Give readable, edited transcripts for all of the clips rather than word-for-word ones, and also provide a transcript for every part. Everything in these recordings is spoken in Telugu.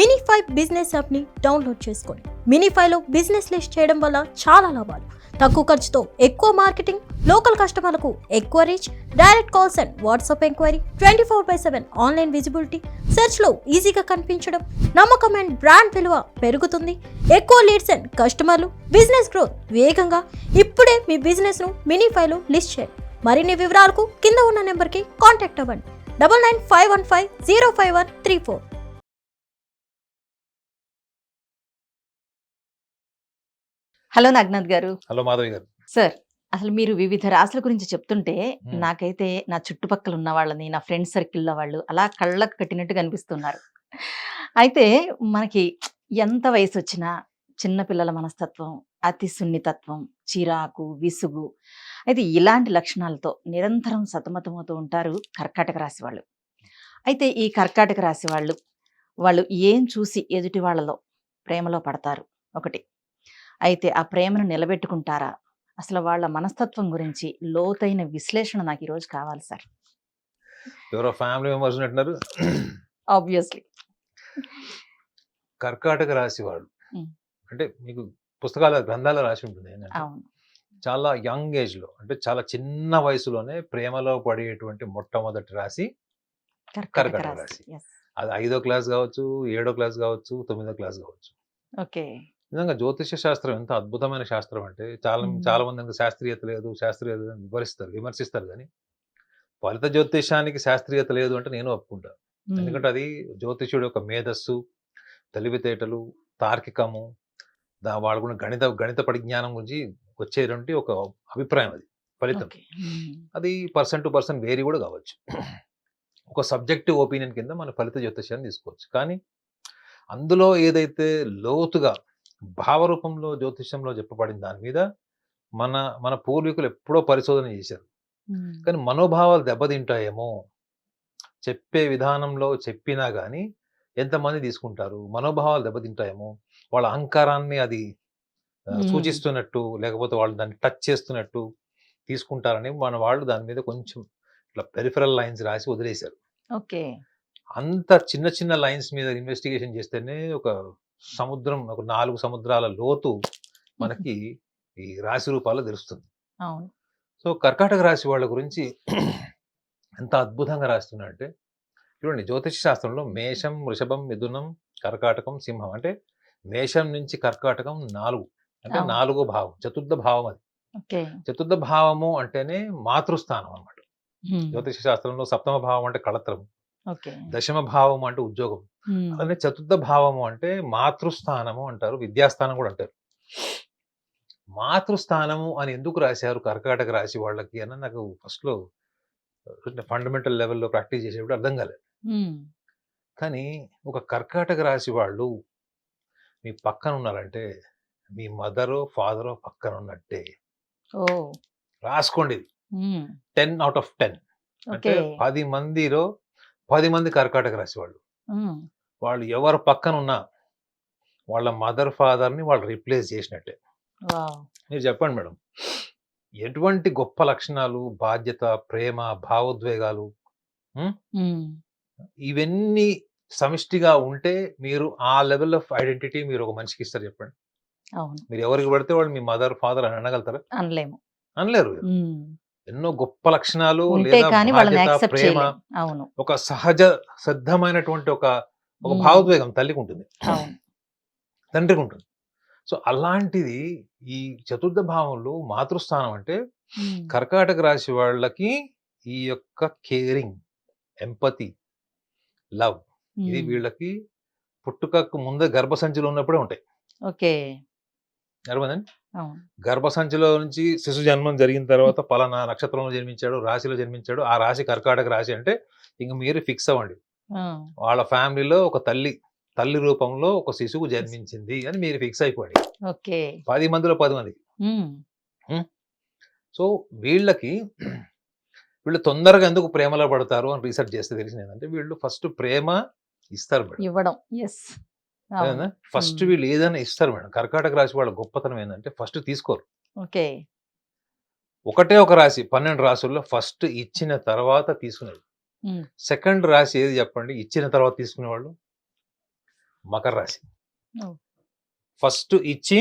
మినిఫై బిజినెస్ యాప్ని డౌన్లోడ్ చేసుకోండి. మినిఫైలో బిజినెస్ లిస్ట్ చేయడం వల్ల చాలా లాభాలు. తక్కువ ఖర్చుతో ఎక్కువ మార్కెటింగ్, లోకల్ కస్టమర్లకు ఎక్కువ reach, direct calls and WhatsApp enquiry, 24/7 online visibility, సెర్చ్లో ఈజీగా కనిపించడం, నమ్మకం అండ్ బ్రాండ్ విలువ పెరుగుతుంది. ఎక్కువ లీడ్స్ అండ్ కస్టమర్లు, బిజినెస్ గ్రోత్ వేగంగా. ఇప్పుడే మీ బిజినెస్ను మినిఫైలో లిస్ట్ చేయండి. మరిన్ని వివరాలకు కింద ఉన్న నెంబర్కి కాంటాక్ట్ అవ్వండి. 9951505134. హలో నాగనాథ్ గారు. హలో మాధవి గారు. సార్, అసలు మీరు వివిధ రాశుల గురించి చెప్తుంటే నాకైతే నా చుట్టుపక్కల ఉన్న వాళ్ళని, నా ఫ్రెండ్ సర్కిల్లో వాళ్ళు అలా కళ్ళకు కట్టినట్టు కనిపిస్తున్నారు. అయితే మనకి ఎంత వయసు వచ్చినా చిన్నపిల్లల మనస్తత్వం, అతి సున్నితత్వం, చిరాకు, విసుగు, అయితే ఇలాంటి లక్షణాలతో నిరంతరం సతమతమవుతూ ఉంటారు కర్కాటక రాశి వాళ్ళు. అయితే ఈ కర్కాటక రాశి వాళ్ళు ఏం చూసి ఎదుటి వాళ్ళలో ప్రేమలో పడతారు ఒకటి. అయితే ఆ ప్రేమను నిలబెట్టుకుంటారా? అసలు వాళ్ళ మనస్తత్వం గురించి లోతైన విశ్లేషణ నాకు ఈరోజు కావాలి సార్. ఎవరో ఫ్యామిలీ మెంబర్స్ అంటున్నారు. ఆబ్వియస్లీ కర్కాటక రాశి వాళ్ళు అంటే మీకు పుస్తకాల గ్రంథాల రాసి ఉంటుంది ఏంటంటే చాలా యంగ్ ఏజ్ లో, అంటే చాలా చిన్న వయసులోనే ప్రేమలో పడేటువంటి మొట్టమొదటి రాశి కర్కాటక రాశి. అది 5వ క్లాస్ కావచ్చు, 7వ క్లాస్ కావచ్చు, 9వ క్లాస్ కావచ్చు. ఓకే. నిజంగా జ్యోతిష శాస్త్రం ఎంత అద్భుతమైన శాస్త్రం అంటే చాలా మంది శాస్త్రీయత లేదు అని విమర్శిస్తారు కానీ ఫలిత జ్యోతిషానికి శాస్త్రీయత లేదు అంటే నేను ఒప్పుకుంటాను. ఎందుకంటే అది జ్యోతిషుడు యొక్క మేధస్సు, తెలివితేటలు, తార్కికము, వాడుకున్న గణిత పరిజ్ఞానం గురించి వచ్చేటువంటి ఒక అభిప్రాయం. అది ఫలితం. అది పర్సన్ టు పర్సన్ వేరీ కూడా కావచ్చు. ఒక సబ్జెక్టివ్ ఒపీనియన్ కింద మన ఫలిత జ్యోతిషాన్ని తీసుకోవచ్చు. కానీ అందులో ఏదైతే లోతుగా భావరూపంలో జ్యోతిషంలో చెప్పబడిన దాని మీద మన పూర్వీకులు ఎప్పుడో పరిశోధన చేశారు. కానీ మనోభావాలు దెబ్బతింటాయేమో, చెప్పే విధానంలో చెప్పినా కానీ ఎంతమంది తీసుకుంటారు, మనోభావాలు దెబ్బతింటాయేమో, వాళ్ళ అహంకారాన్ని అది సూచిస్తున్నట్టు, లేకపోతే వాళ్ళు దాన్ని టచ్ చేస్తున్నట్టు తీసుకుంటారని మన వాళ్ళు దాని మీద కొంచెం ఇట్లా పెరిఫరల్ లైన్స్ రాసి వదిలేశారు. ఓకే. అంత చిన్న చిన్న లైన్స్ మీద ఇన్వెస్టిగేషన్ చేస్తేనే ఒక 4 సముద్రాల లోతు మనకి ఈ రాశి రూపాల్లో తెలుస్తుంది. సో కర్కాటక రాశి వాళ్ళ గురించి ఎంత అద్భుతంగా రాస్తున్నారంటే చూడండి, జ్యోతిష శాస్త్రంలో మేషం, వృషభం, మిథునం, కర్కాటకం, సింహం, అంటే మేషం నుంచి కర్కాటకం 4, అంటే 4వ భావం, చతుర్థ భావం. అది చతుర్థ భావము అంటేనే మాతృస్థానం అన్నమాట. జ్యోతిష శాస్త్రంలో 7వ భావం అంటే కళత్రం, దశమ భావం అంటే ఉద్యోగం, అలానే చతుర్థ భావము అంటే మాతృస్థానము అంటారు, విద్యాస్థానం కూడా అంటారు. మాతృస్థానము అని ఎందుకు రాశారు కర్కాటక రాశి వాళ్ళకి అని నాకు ఫస్ట్ లో ఫండమెంటల్ లెవెల్లో ప్రాక్టీస్ చేసేప్పుడు అర్థం కాలేదు. కానీ ఒక కర్కాటక రాశి వాళ్ళు మీ పక్కన ఉన్నారంటే మీ మదరో ఫాదరో పక్కన ఉన్నట్టే. రాసుకోండి, 10 out of 10. అంటే 10 మందిలో 10 మంది కర్కాటక రాశి వాళ్ళు ఎవరు పక్కన ఉన్నా వాళ్ళ మదర్ ఫాదర్ని వాళ్ళు రీప్లేస్ చేసినట్టే. మీరు చెప్పండి మేడం, ఎటువంటి గొప్ప లక్షణాలు, బాధ్యత, ప్రేమ, భావోద్వేగాలు, ఇవన్నీ సమిష్టిగా ఉంటే మీరు ఆ లెవెల్ ఆఫ్ ఐడెంటిటీ మీరు ఒక మనిషికి ఇస్తారు చెప్పండి. మీరు ఎవరికి పడితే వాళ్ళు మీ మదర్ ఫాదర్ అని అనగలుగుతారా? అనలేరు. ఎన్నో గొప్ప లక్షణాలు లేదా బాధ్యత, ప్రేమ, ఒక సహజ సిద్ధమైనటువంటి ఒక భావోద్వేగం తల్లికి ఉంటుంది, తండ్రికి ఉంటుంది. సో అలాంటిది ఈ చతుర్థ భావంలో మాతృస్థానం అంటే కర్కాటక రాశి వాళ్ళకి ఈ యొక్క కేరింగ్, ఎంపతి, లవ్, ఇది వీళ్ళకి పుట్టుకకు ముందే గర్భసంచిలో ఉన్నప్పుడే ఉంటాయి. అర్థమైందండి? గర్భసంచిలో నుంచి శిశు జన్మం జరిగిన తర్వాత పలానా నక్షత్రంలో జన్మించాడు, రాశిలో జన్మించాడు, ఆ రాశి కర్కాటక రాశి అంటే ఇంక మీరు ఫిక్స్ అవ్వండి, వాళ్ళ ఫ్యామిలీలో ఒక తల్లి రూపంలో ఒక శిశువు జన్మించింది అని మీరు ఫిక్స్ అయిపోండి. 10 మందిలో 10 మందికి. సో వీళ్ళు తొందరగా ఎందుకు ప్రేమలో పడతారు అని రీసెర్చ్ చేస్తే తెలిసింది ఏంటంటే వీళ్ళు ఫస్ట్ ప్రేమ ఇస్తారు మేడం. ఫస్ట్ వీళ్ళు ఏదైనా ఇస్తారు మేడం. కర్కాటక రాశి వాళ్ళ గొప్పతనం ఏంటంటే ఫస్ట్ తీసుకోరు. ఒకటే ఒక రాశి 12 రాశుల్లో ఫస్ట్ ఇచ్చిన తర్వాత తీసుకునేది. సెకండ్ రాశి ఏది చెప్పండి ఇచ్చిన తర్వాత తీసుకునేవాళ్ళు? మకర రాశి. ఓ. ఫస్ట్ ఇచ్చి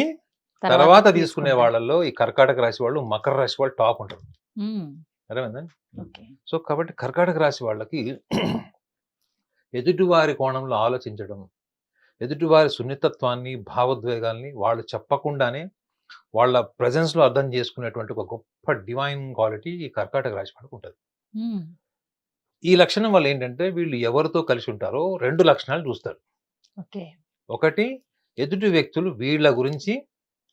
తర్వాత తీసుకునే తీసుకుంటారు. వాళ్ళల్లో ఈ కర్కాటక రాశి వాళ్ళు, మకర రాశి వాళ్ళు టాప్ ఉంటారు. ఉమ్, అర్థమైందండి? ఓకే. సో కాబట్టి కర్కాటక రాశి వాళ్ళకి ఎదుటివారి కోణంలో ఆలోచించడం, ఎదుటివారి సున్నితత్వాన్ని, భావోద్వేగాల్ని వాళ్ళు చెప్పకుండానే వాళ్ళ presence లో అర్థం చేసుకునేటువంటి ఒక గొప్ప డివైన్ క్వాలిటీ ఈ కర్కాటక రాశి వాళ్ళకి ఉంటుంది. ఉమ్, ఈ లక్షణం వల్ల ఏంటంటే వీళ్ళు ఎవరితో కలిసి ఉంటారో 2 లక్షణాలు చూస్తారు. ఓకే. ఒకటి, ఎదుటి వ్యక్తులు వీళ్ళ గురించి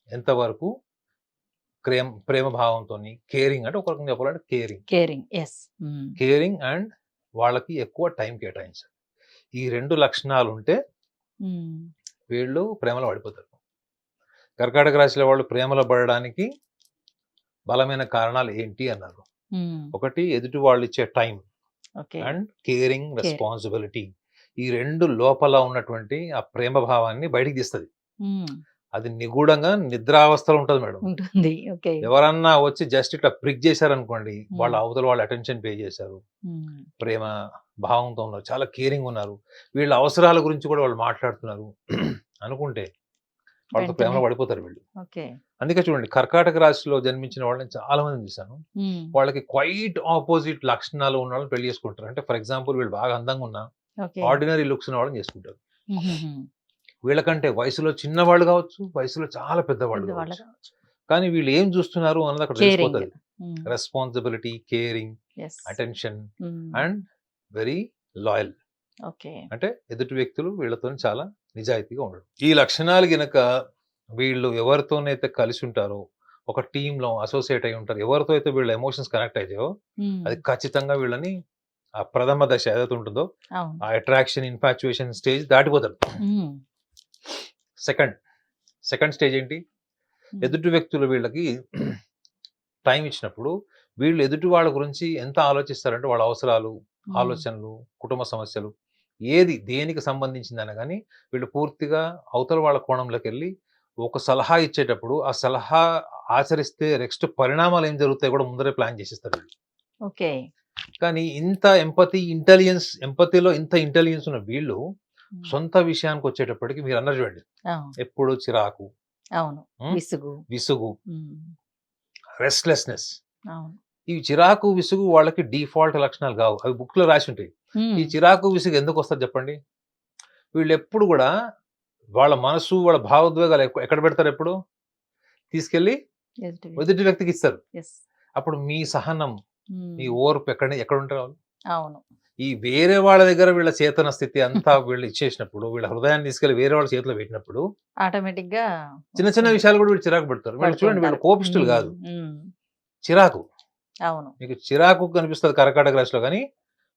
ఎంతవరకు ప్రేమ భావంతోని, కేరింగ్ అంటే ఒక రకంగా చెప్పాలంటే కేరింగ్, ఎస్. కేరింగ్ అండ్ వాళ్ళకి ఎక్కువ టైం కేటాయించాలి. ఈ 2 లక్షణాలు ఉంటే వీళ్ళు ప్రేమలో పడిపోతారు. కర్కాటక రాశిలో వాళ్ళు ప్రేమలో పడడానికి బలమైన కారణాలు ఏంటి అన్నారు. ఒకటి, ఎదుటి వాళ్ళు ఇచ్చే time okay. And caring responsibility. ఈ 2 లోపల ఉన్నటువంటి ఆ ప్రేమ భావాన్ని బయటికి తీస్తుంది. అది నిగూఢంగా నిద్రావస్థలో ఉంటుంది మేడం. ఉంటుంది. ఓకే. ఎవరన్నా వచ్చి జస్ట్ ఇట్లా ప్రిక్ చేశారనుకోండి, వాళ్ళ అవతల వాళ్ళు అటెన్షన్ పే చేశారు, ప్రేమ భావంతో ఉన్నారు, చాలా కేరింగ్ ఉన్నారు, వీళ్ళ అవసరాల గురించి కూడా వాళ్ళు మాట్లాడుతున్నారు అనుకుంటే వాళ్ళతో ప్రేమలో పడిపోతారు వీళ్ళు. ఓకే. అందుకే చూడండి, కర్కాటక రాశిలో జన్మించిన వాళ్ళని చాలా మందిని చూశాను. వాళ్ళకి క్వైట్ ఆపోజిట్ లక్షణాలు ఉన్న వాళ్ళని పెళ్లి చేసుకుంటారు. అంటే ఫర్ ఎగ్జాంపుల్, వీళ్ళు బాగా అందంగా ఉన్నా ఓకే. ఆర్డినరీ లుక్స్ ఉన్న వాళ్ళని చేసుకుంటారు. వీళ్ళకంటే వయసులో చిన్నవాళ్ళు కావచ్చు, వయసులో చాలా పెద్దవాళ్ళు పెద్దవాళ్ళు కావచ్చు, కావచ్చు. కానీ వీళ్ళు ఏం చూస్తున్నారు అన్నది అక్కడ కేరింగ్. తెలిసిపోతుంది. Responsibility, caring, yes. Attention and very loyal. Okay. అంటే ఎదుటి వ్యక్తులు వీళ్ళతో చాలా నిజాయితీగా ఉండడం. ఈ లక్షణాలు గినక వీళ్ళు ఎవరితోనైతే కలిసి ఉంటారో, ఒక టీంలో అసోసియేట్ అయి ఉంటారు, ఎవరితో అయితే వీళ్ళ ఎమోషన్స్ కనెక్ట్ అయ్యాయో అది ఖచ్చితంగా వీళ్ళని ఆ ప్రథమ దశ ఏదైతే ఉంటుందో అవును. ఆ అట్రాక్షన్, ఇన్ఫాచ్యుయేషన్ స్టేజ్ దాటిపోతారు. సెకండ్ స్టేజ్ ఏంటి? ఎదుటి వ్యక్తులు వీళ్ళకి టైం ఇచ్చినప్పుడు వీళ్ళు ఎదుటి వాళ్ళ గురించి ఎంత ఆలోచిస్తారంటే వాళ్ళ అవసరాలు, ఆలోచనలు, కుటుంబ సమస్యలు, దేనికి సంబంధించిందన కానీ వీళ్ళు పూర్తిగా అవతల వాళ్ళ కోణంలోకి వెళ్ళి ఒక సలహా ఇచ్చేటప్పుడు ఆ సలహా ఆచరిస్తే నెక్స్ట్ పరిణామాలు ఏం జరుగుతాయి కూడా ముందరే ప్లాన్ చేసేస్తారు వీళ్ళు. ఓకే. కానీ ఇంత ఎంపతిలో ఇంత ఇంటెలిజెన్స్ ఉన్న వీళ్ళు సొంత విషయానికి వచ్చేటప్పటికి మీరు అన్నారు చూడండి, ఎప్పుడు చిరాకు, అవును, విసుగు, రెస్ట్లెస్నెస్. అవును. ఈ చిరాకు, విసుగు వాళ్ళకి డిఫాల్ట్ లక్షణాలు కావు, అవి బుక్ లో రాసి ఉంటాయి. ఈ చిరాకు, విసుగు ఎందుకు వస్తుంది చెప్పండి? వీళ్ళు ఎప్పుడు కూడా వాళ్ళ మనసు, వాళ్ళ భావోద్వేగాలు ఎక్కడ పెడతారు? ఎప్పుడు తీసుకెళ్లి ఎదుటి వ్యక్తికి ఇస్తారు. అప్పుడు మీ సహనం, మీ ఓర్పు ఎక్కడ ఉంటారు వాళ్ళు? అవును. ఈ వేరే వాళ్ళ దగ్గర వీళ్ళ చేతన స్థితి అంతా వీళ్ళు ఇచ్చేసినప్పుడు, వీళ్ళ హృదయాన్ని తీసుకెళ్లి వేరే వాళ్ళ చేతిలో పెట్టినప్పుడు ఆటోమేటిక్ గా చిన్న చిన్న విషయాలు కూడా వీళ్ళు చిరాకు పెడతారు. వీళ్ళు చూడండి, వీళ్ళు కోపిష్టులు కాదు, చిరాకు. అవును. మీకు చిరాకు కనిపిస్తుంది కర్కాటక రాశిలో, కానీ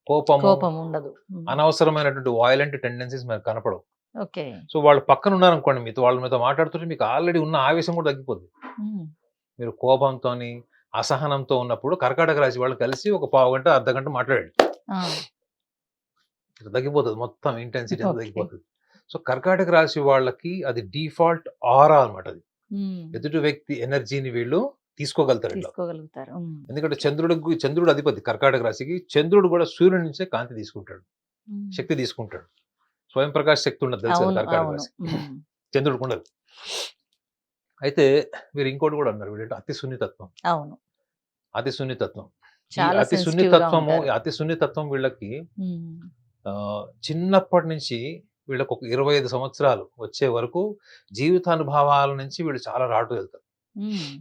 కోపం ఉండదు. అనవసరమైనటువంటి వాయిలెంట్ టెండెన్సీస్ మనకు కనపడవు. ఓకే. సో వాళ్ళు పక్కన ఉన్నారనుకోండి, మీతో మాట్లాడుతుంటే మీకు ఆల్రెడీ ఉన్న ఆవేశం కూడా తగ్గిపోద్ది. మీరు కోపంతో, అసహనంతో ఉన్నప్పుడు కర్కాటక రాశి వాళ్ళు కలిసి ఒక పావు గంట, అర్ధ గంట మాట్లాడండి, తగ్గిపోతుంది, మొత్తం ఇంటెన్సిటీ తగ్గిపోతుంది. సో కర్కాటక రాశి వాళ్ళకి అది డిఫాల్ట్ ఆరా అన్నమాట. అది ఎదుటి వ్యక్తి ఎనర్జీని వీళ్ళు తీసుకోగలుగుతారు. ఎందుకంటే చంద్రుడు అధిపతి కర్కాటక రాశికి. చంద్రుడు కూడా సూర్యుడి నుంచే కాంతి తీసుకుంటాడు, శక్తి తీసుకుంటాడు. స్వయం ప్రకాశ శక్తి ఉండదు తెలుసు కర్కాటక రాశి, చంద్రుడికి ఉండదు. అయితే మీరు ఇంకోటి కూడా అన్నారు, వీళ్ళు అతి సున్నితత్వం. అవును, అతి సున్నితత్వం. అతి సున్నితత్వం వీళ్ళకి చిన్నప్పటి నుంచి వీళ్ళకి ఒక 25 సంవత్సరాలు వచ్చే వరకు జీవితానుభవాల నుంచి వీళ్ళు చాలా రాటు వెళ్తారు.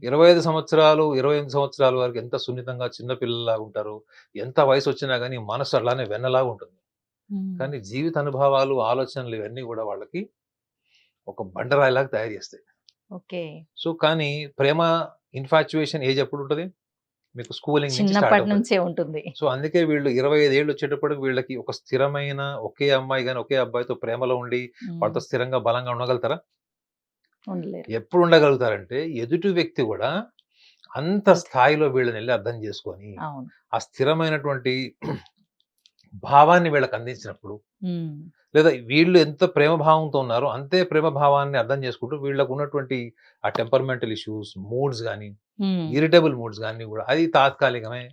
25 సంవత్సరాలు, 28 సంవత్సరాల వరకు ఎంత సున్నితంగా చిన్నపిల్లలాగా ఉంటారు. ఎంత వయసు వచ్చినా కానీ మనసు అలానే వెన్నలాగా ఉంటుంది. కానీ జీవిత అనుభవాలు, ఆలోచనలు ఇవన్నీ కూడా వాళ్ళకి ఒక బండరాయిలాగా తయారు చేస్తాయి. ఓకే. సో కానీ ప్రేమ, ఇన్ఫాచ్యుయేషన్ ఏజ్ ఎప్పుడు ఉంటుంది? మీకు స్కూలింగ్ నుంచే ఉంటుంది. సో అందుకే వీళ్ళు 25 ఏళ్ళు వచ్చేటప్పటికి వీళ్ళకి ఒక స్థిరమైన ఒకే అమ్మాయి కానీ ఒకే అబ్బాయితో ప్రేమలో ఉండి వాళ్ళతో స్థిరంగా బలంగా ఉండగలుగుతారా? ఎప్పుడు ఉండగలుగుతారంటే ఎదుటి వ్యక్తి కూడా అంత స్థాయిలో వీళ్ళని వెళ్ళి అర్థం చేసుకొని ఆ స్థిరమైనటువంటి భావాన్ని వీళ్ళకి అందించినప్పుడు, లేదా వీళ్ళు ఎంత ప్రేమ భావంతో ఉన్నారో అంతే ప్రేమ భావాన్ని అర్థం చేసుకుంటూ వీళ్ళకు ఉన్నటువంటి ఆ టెంపర్మెంటల్ ఇష్యూస్, మూడ్స్ కానీ, ఇరిటబుల్ మూడ్స్ కానీ కూడా అది తాత్కాలికమే.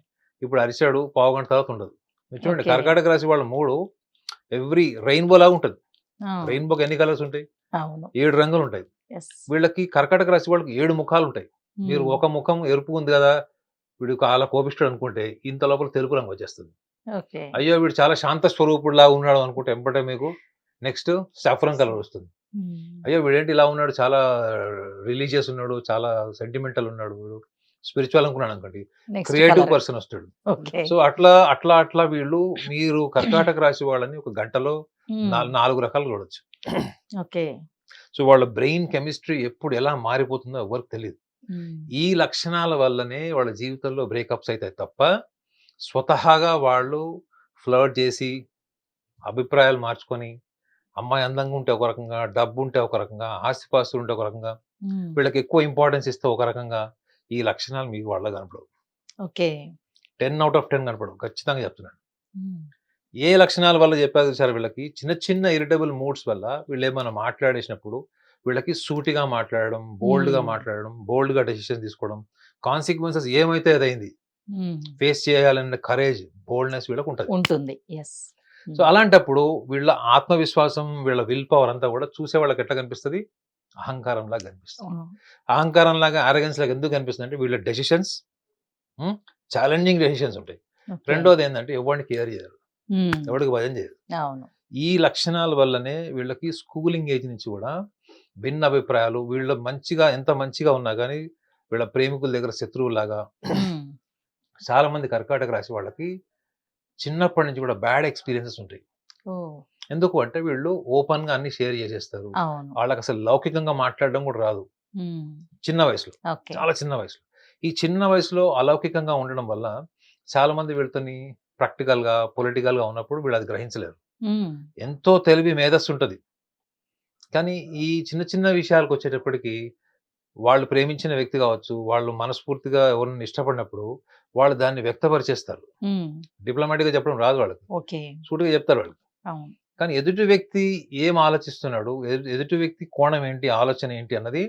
ఇప్పుడు అరిచాడు, పావు గంట తర్వాత ఉండదు. మీరు చూడండి, కర్కాటక రాశి వాళ్ళ మూడు ఎవ్రీ రెయిన్బో లాగా ఉంటుంది. రెయిన్బోకి ఎన్ని కలర్స్ ఉంటాయి? అవును. 7 రంగులు ఉంటాయి. ఎస్. వీళ్ళకి కర్కాటక రాశి వాళ్ళకి 7 ముఖాలు ఉంటాయి. మీరు ఒక ముఖం ఎరుపు ఉంది కదా, వీడు చాలా కోపిష్ఠుడు అనుకుంటే ఇంత లోపల తెలుపు రంగు వచ్చేస్తుంది. ఓకే. అయ్యో వీడు చాలా శాంత స్వరూపుడులా ఉన్నాడు అనుకుంటే ఎంబటే మీకు నెక్స్ట్ సాఫ్రాన్ కలర్ వస్తుంది. అయ్యో వీడేంటి ఇలా ఉన్నాడు, చాలా రిలీజియస్ ఉన్నాడు, చాలా సెంటిమెంటల్ ఉన్నాడు, వీడు స్పిరిచువల్ అనుకున్నాడు అనుకోండి, నెక్స్ట్ క్రియేటివ్ కలర్. పర్సన్ వస్తాడు. ఓకే. సో అట్లా వీళ్ళు మీరు కర్కాటక రాశి వాళ్ళని ఒక గంటలో 4 రకాలు చూడొచ్చు. ఓకే. సో వాళ్ళ బ్రెయిన్ కెమిస్ట్రీ ఎప్పుడు ఎలా మారిపోతుందో ఎవరికి తెలియదు. ఈ లక్షణాల వల్లనే వాళ్ళ జీవితంలో బ్రేకప్స్ అవుతాయి తప్ప స్వతహాగా వాళ్ళు ఫ్లర్ట్ చేసి అభిప్రాయాలు మార్చుకొని అమ్మాయి అందంగా ఉంటే ఒక రకంగా, డబ్బు ఉంటే ఒక రకంగా, ఆస్తిపాస్తులు ఉంటే ఒక రకంగా, వీళ్ళకి ఎక్కువ ఇంపార్టెన్స్ ఇస్తే ఒక రకంగా, ఈ లక్షణాలు మీకు వాళ్ళ కనపడవు. ఓకే. 10 out of 10 కనపడవు, ఖచ్చితంగా చెప్తున్నాను. ఏ లక్షణాల వల్ల చెప్పారు సార్, వీళ్ళకి చిన్న చిన్న ఇరిటబుల్ మూడ్స్ వల్ల వీళ్ళు ఏమైనా మాట్లాడేసినప్పుడు వీళ్ళకి సూటిగా మాట్లాడడం, బోల్డ్గా మాట్లాడడం, బోల్డ్గా డెసిషన్ తీసుకోవడం, కాన్సిక్వెన్సెస్ ఏమైతే అదైంది ఫేస్ చేయాలన్న కరేజ్, బోల్డ్నెస్ వీళ్ళకి ఉంటుంది. ఎస్. సో అలాంటప్పుడు వీళ్ళ ఆత్మవిశ్వాసం, వీళ్ళ విల్ పవర్ అంతా కూడా చూసే వాళ్ళకి ఎట్లా కనిపిస్తుంది? అహంకారం లాగా కనిపిస్తుంది. అహంకారం లాగా, అరగెన్స్ లాగా ఎందుకు కనిపిస్తుంది అంటే వీళ్ళ డెసిషన్స్ ఛాలెంజింగ్ డెసిషన్స్ ఉంటాయి. రెండోది ఏంటంటే ఎవరిని కేర్ చేయరు, ఎవరికి భయం చేయరు. అవును. ఈ లక్షణాల వల్లనే వీళ్ళకి స్కూలింగ్ ఏజ్ నుంచి కూడా భిన్న అభిప్రాయాలు, వీళ్ళ ఎంత మంచిగా ఉన్నా కానీ వీళ్ళ ప్రేమికుల దగ్గర శత్రువులాగా చాలా మంది కర్కాటక రాశి వాళ్ళకి చిన్నప్పటి నుంచి కూడా బ్యాడ్ ఎక్స్పీరియన్సెస్ ఉంటాయి. ఎందుకు అంటే వీళ్ళు ఓపెన్ గా అన్ని షేర్ చేసేస్తారు. వాళ్ళకి అసలు లౌకికంగా మాట్లాడడం కూడా రాదు చిన్న వయసులో, చాలా చిన్న వయసులో. ఈ చిన్న వయసులో అలౌకికంగా ఉండడం వల్ల చాలా మంది వీళ్ళతోని ప్రాక్టికల్ గా, పొలిటికల్ గా ఉన్నప్పుడు వీళ్ళు అది గ్రహించలేరు. ఎంతో తెలివి, మేధస్సు ఉంటది, కానీ ఈ చిన్న చిన్న విషయాలకు వచ్చేటప్పటికి వాళ్ళు ప్రేమించిన వ్యక్తి కావచ్చు, వాళ్ళు మనస్ఫూర్తిగా ఎవరిని ఇష్టపడినప్పుడు వాళ్ళు దాన్ని వ్యక్తపరిచేస్తారు. డిప్లొమాటిక్ గా చెప్పడం రాదు వాళ్ళకి, సూటిగా చెప్తారు వాళ్ళు. కానీ ఎదుటి వ్యక్తి ఏం ఆలోచిస్తున్నాడు, ఎదుటి వ్యక్తి కోణం ఏంటి, ఆలోచన ఏంటి అన్నది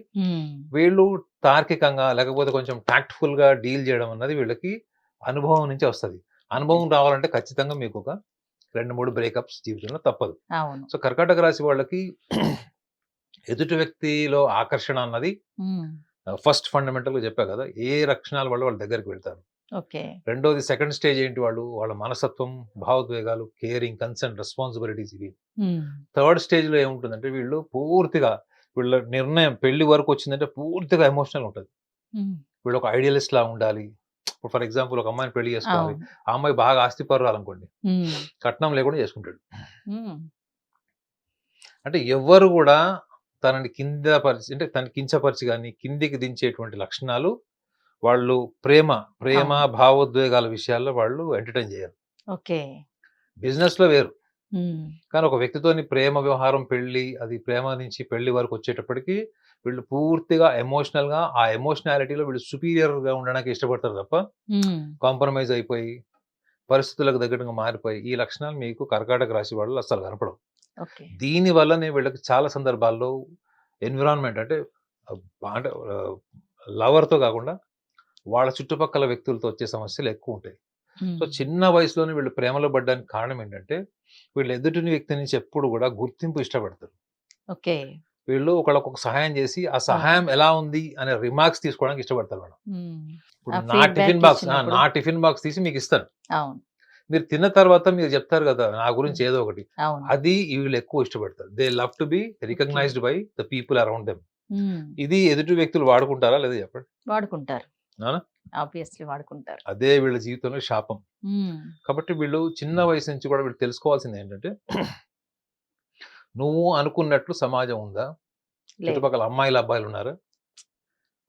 వీళ్ళు తార్కికంగా లేకపోతే కొంచెం టాక్ట్ఫుల్ గా డీల్ చేయడం అన్నది వీళ్ళకి అనుభవం నుంచి వస్తుంది. అనుభవం రావాలంటే ఖచ్చితంగా మీకు ఒక 2-3 బ్రేకప్స్ జీవితంలో తప్పదు. సో కర్కాటక రాశి వాళ్ళకి ఎదుటి వ్యక్తిలో ఆకర్షణ అన్నది ఫస్ట్ ఫండమెంటల్ గా చెప్పా కదా, ఏ లక్షణాల వల్ల వాళ్ళ దగ్గరికి వెళ్తారు. రెండోది సెకండ్ స్టేజ్ ఏంటి, వాళ్ళ మనసత్వం, భావోద్వేగాలు, కేరింగ్, కన్సర్న్, రెస్పాన్సిబిలిటీస్ ఇవి. థర్డ్ స్టేజ్ లో ఏముంటుందంటే వీళ్ళు పూర్తిగా వీళ్ళ నిర్ణయం పెళ్లి వరకు వచ్చిందంటే పూర్తిగా ఎమోషనల్ ఉంటుంది. వీళ్ళు ఒక ఐడియలిస్ట్ లా ఉండాలి. ఫర్ ఎగ్జాంపుల్ ఒక అమ్మాయిని పెళ్లి చేసుకోవాలి, ఆ అమ్మాయి బాగా ఆస్తిపరురాలనుకోండి, కట్నం లేకుండా చేసుకుంటాడు. అంటే ఎవరు కూడా తనని తనని కించపరిచి కానీ కిందికి దించేటువంటి లక్షణాలు వాళ్ళు ప్రేమ భావోద్వేగాల విషయాల్లో వాళ్ళు ఎంటర్టైన్ చేయరు. బిజినెస్ లో వేరు, కానీ ఒక వ్యక్తితోని ప్రేమ వ్యవహారం, పెళ్లి, అది ప్రేమ నుంచి పెళ్లి వరకు వచ్చేటప్పటికి వీళ్ళు పూర్తిగా ఎమోషనల్ గా, ఆ ఎమోషనాలిటీలో వీళ్ళు సుపీరియర్ గా ఉండడానికి ఇష్టపడతారు తప్ప కాంప్రమైజ్ అయిపోయి పరిస్థితులకు తగ్గట్టుగా మారిపోయి ఈ లక్షణాలు మీకు కర్కాటక రాశి వాళ్ళు అసలు కనపడవు. దీని వల్లనే వీళ్ళకి చాలా సందర్భాల్లో ఎన్విరాన్మెంట్ అంటే లవర్ తో కాకుండా వాళ్ళ చుట్టుపక్కల వ్యక్తులతో వచ్చే సమస్యలు ఎక్కువ ఉంటాయి. సో చిన్న వయసులోనే వీళ్ళు ప్రేమలో పడ్డానికి కారణం ఏంటంటే వీళ్ళు ఎదుటిని వ్యక్తి నుంచి ఎప్పుడు కూడా గుర్తింపు ఇష్టపడతారు. వీళ్ళు ఒకళ్ళకొక సహాయం చేసి ఆ సహాయం ఎలా ఉంది అనే రిమార్క్స్ తీసుకోవడానికి ఇష్టపడతారు మేడం. ఇప్పుడు నా టిఫిన్ బాక్స్ తీసి మీకు ఇస్తాను, మీరు తిన్న తర్వాత మీరు చెప్తారు కదా నా గురించి ఏదో ఒకటి, అది వీళ్ళు ఎక్కువ ఇష్టపడతారు. They love to be recognised by the people around them. ఇది ఎదుటి వ్యక్తులు వాడుకుంటారా లేదా చెప్పండి? వాడుకుంటారు, ఆబ్వియస్లీ వాడుకుంటారు. అదే వీళ్ళ జీవితంలో శాపం. కాబట్టి వీళ్ళు చిన్న వయసు నుంచి కూడా వీళ్ళు తెలుసుకోవాల్సింది ఏంటంటే నువ్వు అనుకున్నట్లు సమాజం ఉందా, చుట్టుపక్కల అమ్మాయిలు అబ్బాయిలు ఉన్నారా,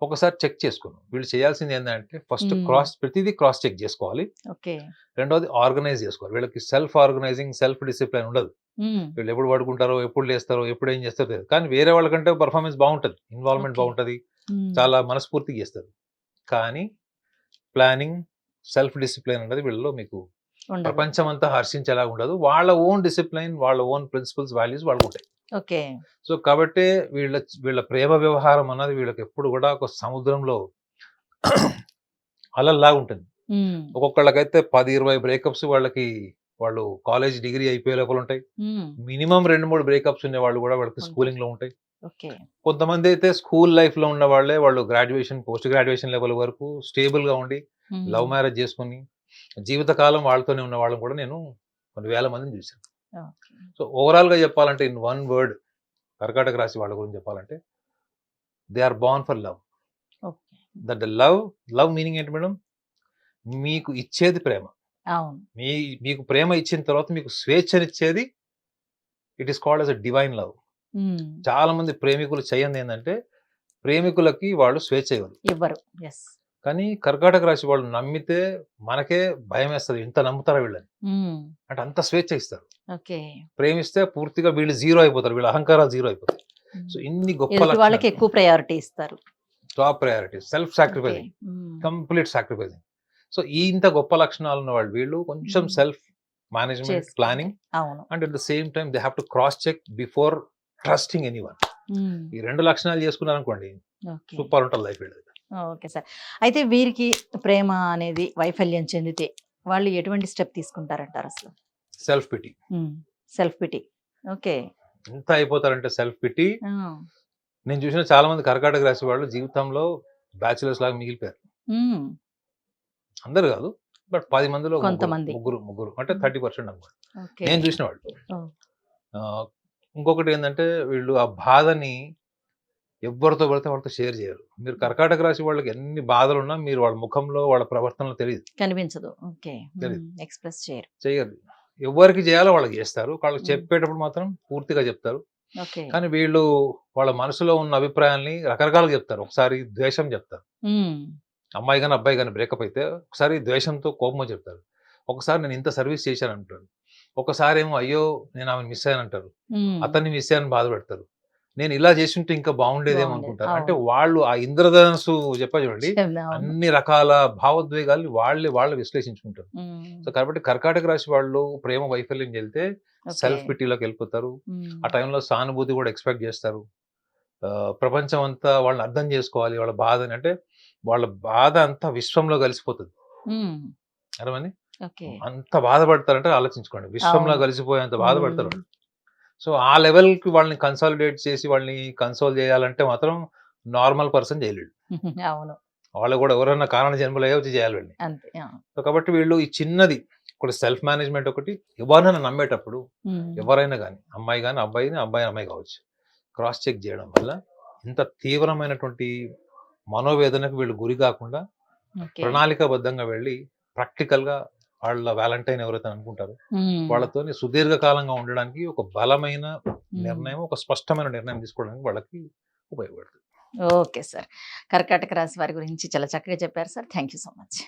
ఒకసారి చెక్ చేసుకోను. వీళ్ళు చేయాల్సింది ఏంటంటే ఫస్ట్ ప్రతిదీ క్రాస్ చెక్ చేసుకోవాలి. రెండోది ఆర్గనైజ్ చేసుకోవాలి. వీళ్ళకి సెల్ఫ్ ఆర్గనైజింగ్, సెల్ఫ్ డిసిప్లిన్ ఉండదు. వీళ్ళు ఎప్పుడు పడుకుంటారో, ఎప్పుడు లేస్తారో, ఎప్పుడు ఏం చేస్తారో తెలియదు. కానీ వేరే వాళ్ళకంటే పర్ఫార్మెన్స్ బాగుంటది, ఇన్వాల్వ్మెంట్ బాగుంటది, చాలా మనస్ఫూర్తిగా చేస్తారు. కానీ ప్లానింగ్, సెల్ఫ్ డిసిప్లిన్ అనేది వీళ్ళలో మీకు ప్రపంచం అంతా హర్షించేలా ఉండదు. వాళ్ళ ఓన్ డిసిప్లిన్, వాళ్ళ ఓన్ ప్రిన్సిపల్స్, వాల్యూస్ వాళ్ళకు ఉంటాయి. సో కాబట్టి వీళ్ళ ప్రేమ వ్యవహారం అన్నది వీళ్ళకి ఎప్పుడు కూడా ఒక సముద్రంలో అలల్లాగా ఉంటుంది. ఒక్కొక్కళ్ళకైతే 10-20 బ్రేకప్స్ వాళ్ళకి వాళ్ళు కాలేజ్ డిగ్రీ అయిపోయే లోపల ఉంటాయి. ఉమ్, మినిమం 2-3 బ్రేకప్స్ ఉన్న వాళ్ళు కూడా వాళ్ళకి ఉంటాయి. స్కూలింగ్ లో ఉంటాయి. ఓకే. కొంతమంది అయితే స్కూల్ లైఫ్ లో ఉన్న వాళ్ళే వాళ్ళు గ్రాడ్యుయేషన్ పోస్ట్ గ్రాడ్యుయేషన్ లెవెల్ వరకు స్టేబుల్ గా ఉండి ఉమ్, లవ్ మ్యారేజ్ చేసుకుని జీవితకాలం వాళ్ళతోనే ఉన్న వాళ్ళని కూడా నేను కొన్ని వేల మందిని చూశాను. ఓకే. సో ఓవరాల్ గా చెప్పాలంటే ఇన్ వన్ వర్డ్ కర్కాటక రాశి వాళ్ళ గురించి చెప్పాలంటే they are born for love. Okay. That love meaning ఏంటి మేడం? మీకు ఇచ్చేది ప్రేమ. అవును. మీకు ప్రేమ ఇచ్చిన తర్వాత మీకు స్వేచ్ఛనిచ్చేది it is called as a divine love. Um, చాలా మంది ప్రేమికులు చేయంది ఏంటంటే ప్రేమికులకి వాళ్ళు స్వేచ్ఛ ఇవ్వరు. ఇవ్వరు. ఎస్. కానీ కర్కాటక రాశి వాళ్ళు నమ్మితే మనకే భయం వేస్తుంది, ఇంత నమ్ముతారా వీళ్ళని అంటే అంత స్వేచ్ఛ ఇస్తారు. ఓకే. ప్రేమిస్తే పూర్తిగా వీళ్ళు జీరో అయిపోతారు, వీళ్ళ అహంకారాలు జీరో అయిపోతాయి. సో ఇన్ని గొప్ప ఎదుటి వాళ్ళకి ఎక్కువ ప్రయారిటీ ఇస్తారు. Top priority self sacrificing, okay. Um, complete sacrificing. So ఇంత గొప్ప లక్షణాలు ఉన్న వాళ్ళు వీళ్ళు కొంచెం సెల్ఫ్ మేనేజ్మెంట్ చేసుకుంటే. ప్లానింగ్ అవును. And at the same time they have to cross check before trusting anyone. Um, ఈ 2 లక్షణాలు చేసుకున్నారు అనుకోండి ఓకే. సూపర్ ఉంటుంది లైఫ్ వీళ్ళది. Okay sir. అయితే వీరికి ప్రేమ అనేది వైఫల్యం చెందితే వాళ్ళు ఎటువంటి స్టెప్ తీసుకుంటారంటారు అసలు? Self pity. Self PT. Okay. ఎంత అయిపోతారంటే సెల్ఫ్ పిటీ. ఆ, నేను చూసిన చాలా మంది కర్కాటక రాశి వాళ్ళు జీవితంలో బ్యాచులర్స్ లాగా మిగిలిపోయారు. ఉమ్, అందరు కాదు, బట్ 10 మందిలో కొంతమంది. ముగ్గురు అంటే 30% అనమాట ఓకే. నేను చూసిన వాళ్ళు. ఓ. ఆ, ఇంకొకటి ఏంటంటే వీళ్ళు ఆ బాధని ఎవరితో పడితే వాళ్ళతో షేర్ చేయరు. మీరు కర్కాటక రాశి వాళ్ళకి ఎన్ని బాధలు ఉన్నా మీరు వాళ్ళ ముఖంలో వాళ్ళ ప్రవర్తనలో తెలియదు, కనిపించదు. ఓకే. తెలీదు. ఎక్స్ప్రెస్ చేయరు. చేయరు. ఎవరికి చేయాలో వాళ్ళకి చేస్తారు, వాళ్ళకి మ్మ్. చెప్పేటప్పుడు మాత్రం పూర్తిగా చెప్తారు. ఓకే. కానీ వీళ్ళు వాళ్ళ మనసులో ఉన్న అభిప్రాయాల్ని రకరకాలుగా చెప్తారు. ఒకసారి ద్వేషం చెప్తారు, ఉమ్, అమ్మాయి కానీ అబ్బాయి కానీ బ్రేకప్ అయితే ఒకసారి ద్వేషంతో కోపంగా చెప్తారు, ఒకసారి నేను ఇంత సర్వీస్ చేశాను అంటారు, ఒకసారి ఏమో అయ్యో నేను ఆమెను మిస్ అయ్యాను అంటారు, ఉమ్, అతన్ని మిస్ అయ్యాను బాధపెడతారు, నేను ఇలా చేస్తుంటే ఇంకా బాగుండేదేమో బాగుండేది. అనుకుంటారు. అంటే అవును. వాళ్ళు ఆ ఇంద్రధనస్సు చెప్పా చూడండి, అవును. అన్ని రకాల భావోద్వేగాల్ని వాళ్ళు విశ్లేషించుకుంటారు. ఉమ్, సో కాబట్టి కర్కాటక రాశి వాళ్ళు ప్రేమ వైఫల్యం చెల్లితే ఓకే. సెల్ఫ్ పిటీలోకి వెళ్ళిపోతారు. ఉమ్, ఆ టైంలో సానుభూతి కూడా ఎక్స్పెక్ట్ చేస్తారు. ప్రపంచం అంతా వాళ్ళని అర్థం చేసుకోవాలి, వాళ్ళ బాధని. అంటే వాళ్ళ బాధ అంతా విశ్వంలో కలిసిపోతుంది. ఉమ్, అర్థమైంది? ఓకే. అంత బాధపడతారంటే ఆలోచించుకోండి, విశ్వంలో అవును. కలిసిపోయేంత బాధపడతారు ఉమ్, వాళ్ళు. సో ఆ లెవెల్కి వాళ్ళని కన్సాలిడేట్ చేసి వాళ్ళని కన్సోల్ చేయాలంటే మాత్రం నార్మల్ పర్సన్ చేయలేడు. అవును. వాళ్ళు కూడా ఎవరైనా కారణ జన్మలే వచ్చి చేయాలి వీళ్ళని. అంతే. ఆ. సో కాబట్టి వీళ్ళు ఈ చిన్నది ఒకటి సెల్ఫ్ మేనేజ్మెంట్, ఒకటి ఎవరైనా నమ్మేటప్పుడు ఉమ్, ఎవరైనా కానీ అమ్మాయి కానీ అమ్మాయి కావచ్చు, క్రాస్ చెక్ చేయడం వల్ల ఇంత తీవ్రమైనటువంటి మనోవేదనకు వీళ్ళు గురి కాకుండా ఓకే. ప్రణాళికాబద్ధంగా వెళ్ళి ప్రాక్టికల్గా వాళ్ళ వ్యాలంటైన్ ఎవరైతే అనుకుంటారో ఉమ్, వాళ్ళతో సుదీర్ఘకాలంగా ఉండడానికి ఒక బలమైన ఉమ్. నిర్ణయం, ఒక స్పష్టమైన నిర్ణయం తీసుకోవడానికి వాళ్ళకి ఉపయోగపడుతుంది. Okay sir. కర్కాటక రాశి వారి గురించి చాలా చక్కగా చెప్పారు sir. Thank you so much.